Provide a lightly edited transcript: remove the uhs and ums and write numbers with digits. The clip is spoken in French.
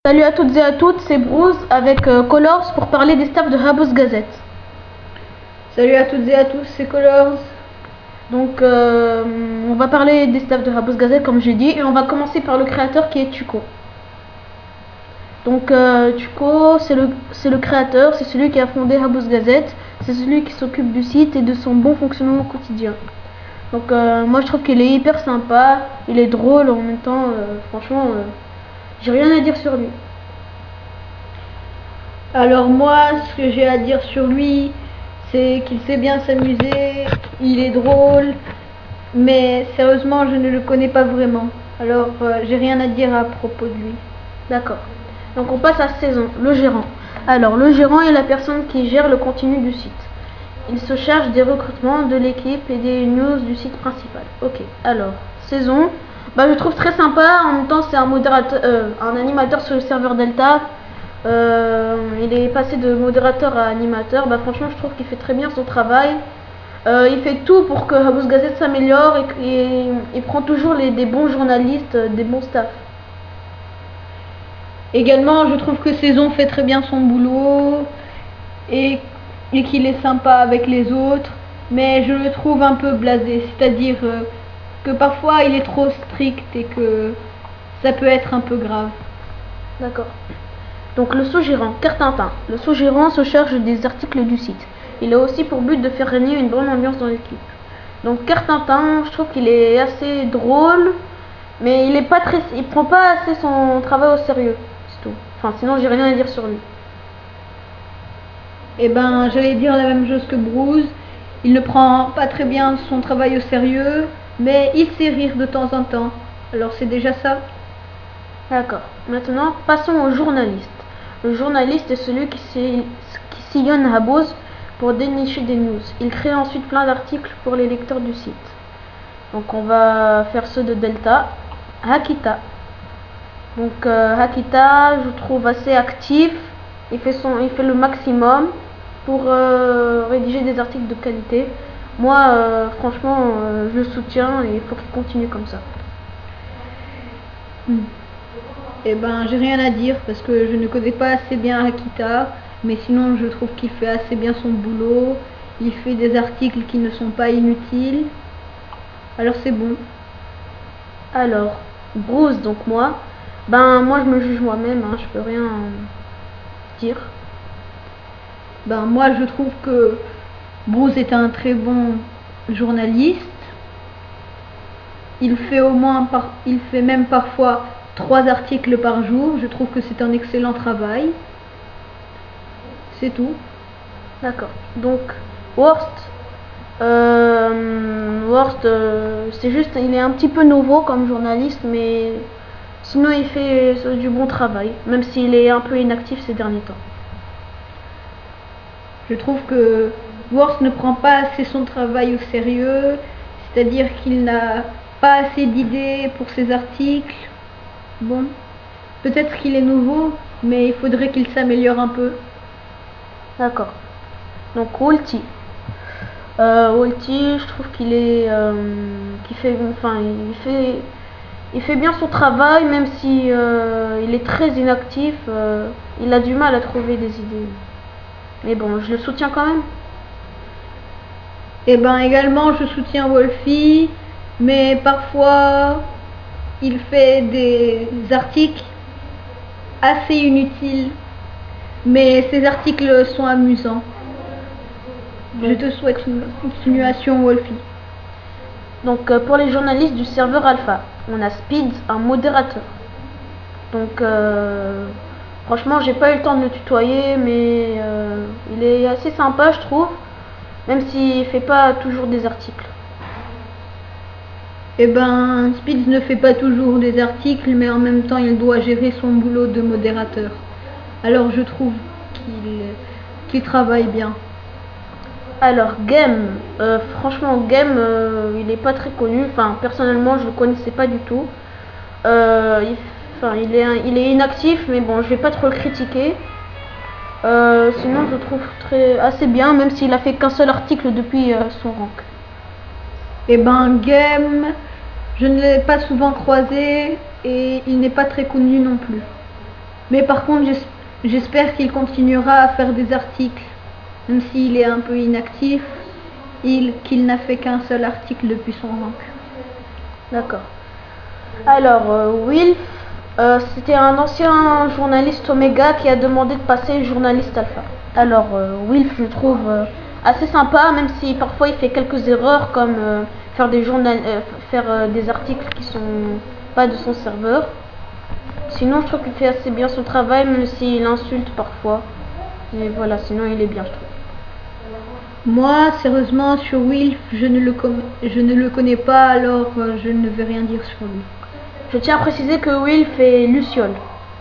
Salut à toutes et à toutes, c'est Bruce avec Colors pour parler des staffs de Habuz Gazette. Salut à toutes et à tous, c'est Colors. Donc on va parler des staffs de Habuz Gazette comme j'ai dit, et on va commencer par le créateur qui est Tuco. Donc Tuco, c'est le créateur, c'est celui qui a fondé Habuz Gazette, c'est celui qui s'occupe du site et de son bon fonctionnement au quotidien. Donc moi je trouve qu'il est hyper sympa, il est drôle en même temps, franchement j'ai rien à dire sur lui. Alors moi, ce que j'ai à dire sur lui, c'est qu'il sait bien s'amuser, il est drôle, mais sérieusement, je ne le connais pas vraiment. Alors j'ai rien à dire à propos de lui. D'accord. Donc on passe à saison, le gérant. Alors le gérant est la personne qui gère le contenu du site. Il se charge des recrutements de l'équipe et des news du site principal. Ok, alors, saison, je trouve très sympa, en même temps c'est un modérateur, un animateur sur le serveur Delta. Il est passé de modérateur à animateur. Franchement je trouve qu'il fait très bien son travail. Il fait tout pour que Habuz Gazette s'améliore et il prend toujours des bons journalistes, des bons staffs. Également, je trouve que Saison fait très bien son boulot et qu'il est sympa avec les autres, mais je le trouve un peu blasé, c'est-à-dire que parfois il est trop strict et que ça peut être un peu grave. D'accord. Donc le sous-gérant, Cartintin. Le sous-gérant se charge des articles du site. Il a aussi pour but de faire régner une bonne ambiance dans l'équipe. Donc Cartintin, je trouve qu'il est assez drôle, mais il prend pas assez son travail au sérieux, c'est tout. Enfin, sinon j'ai rien à dire sur lui. J'allais dire la même chose que Bruce. Il ne prend pas très bien son travail au sérieux, mais il sait rire de temps en temps. Alors c'est déjà ça. D'accord. Maintenant, passons au journaliste. Le journaliste est celui qui sillonne Habuz pour dénicher des news. Il crée ensuite plein d'articles pour les lecteurs du site. Donc on va faire ceux de Delta. Hakita. Donc Hakita, je trouve assez actif. Il fait le maximum pour rédiger des articles de qualité. Moi, franchement, je le soutiens et il faut qu'il continue comme ça. J'ai rien à dire parce que je ne connais pas assez bien Akita, mais sinon je trouve qu'il fait assez bien son boulot. Il fait des articles qui ne sont pas inutiles. Alors c'est bon. Alors, Bruce, donc moi je me juge moi-même, hein, je peux rien dire. Moi je trouve que Bruce est un très bon journaliste. Il fait même parfois 3 articles par jour. Je trouve que c'est un excellent travail. C'est tout. D'accord. Donc Worst, c'est juste, il est un petit peu nouveau comme journaliste, mais sinon il fait du bon travail, même s'il est un peu inactif ces derniers temps. Je trouve que Worst ne prend pas assez son travail au sérieux, c'est-à-dire qu'il n'a pas assez d'idées pour ses articles. Bon, peut-être qu'il est nouveau, mais il faudrait qu'il s'améliore un peu. D'accord. Donc Walty. Walty, je trouve qu'il est, il fait bien son travail, même si il est très inactif. Il a du mal à trouver des idées. Mais bon, je le soutiens quand même. Également, je soutiens Wolfie, mais parfois il fait des articles assez inutiles, mais ces articles sont amusants. Je te souhaite une continuation, Wolfie. Donc pour les journalistes du serveur Alpha, on a Speed, un modérateur. Donc franchement, j'ai pas eu le temps de le tutoyer, mais il est assez sympa, je trouve, même s'il fait pas toujours des articles. Speed ne fait pas toujours des articles, mais en même temps il doit gérer son boulot de modérateur. Alors je trouve qu'il travaille bien. Alors Game, franchement Game, il est pas très connu. Enfin, personnellement, je le connaissais pas du tout. Il est inactif, mais bon, je vais pas trop le critiquer. Sinon, je le trouve assez bien, même s'il a fait qu'un seul article depuis son rank. Game, je ne l'ai pas souvent croisé et il n'est pas très connu non plus. Mais par contre, j'espère qu'il continuera à faire des articles, même s'il est un peu inactif, qu'il n'a fait qu'un seul article depuis son rank. D'accord. Alors, Wilf, c'était un ancien journaliste Omega qui a demandé de passer journaliste Alpha. Alors, Wilf, je trouve assez sympa, même si parfois il fait quelques erreurs, comme faire des articles qui sont pas de son serveur. Sinon, je trouve qu'il fait assez bien son travail, même s'il insulte parfois. Mais voilà, sinon il est bien, je trouve. Moi, sérieusement, sur Wilf, je ne le connais pas, alors je ne vais rien dire sur lui. Je tiens à préciser que Wilf est Luciole.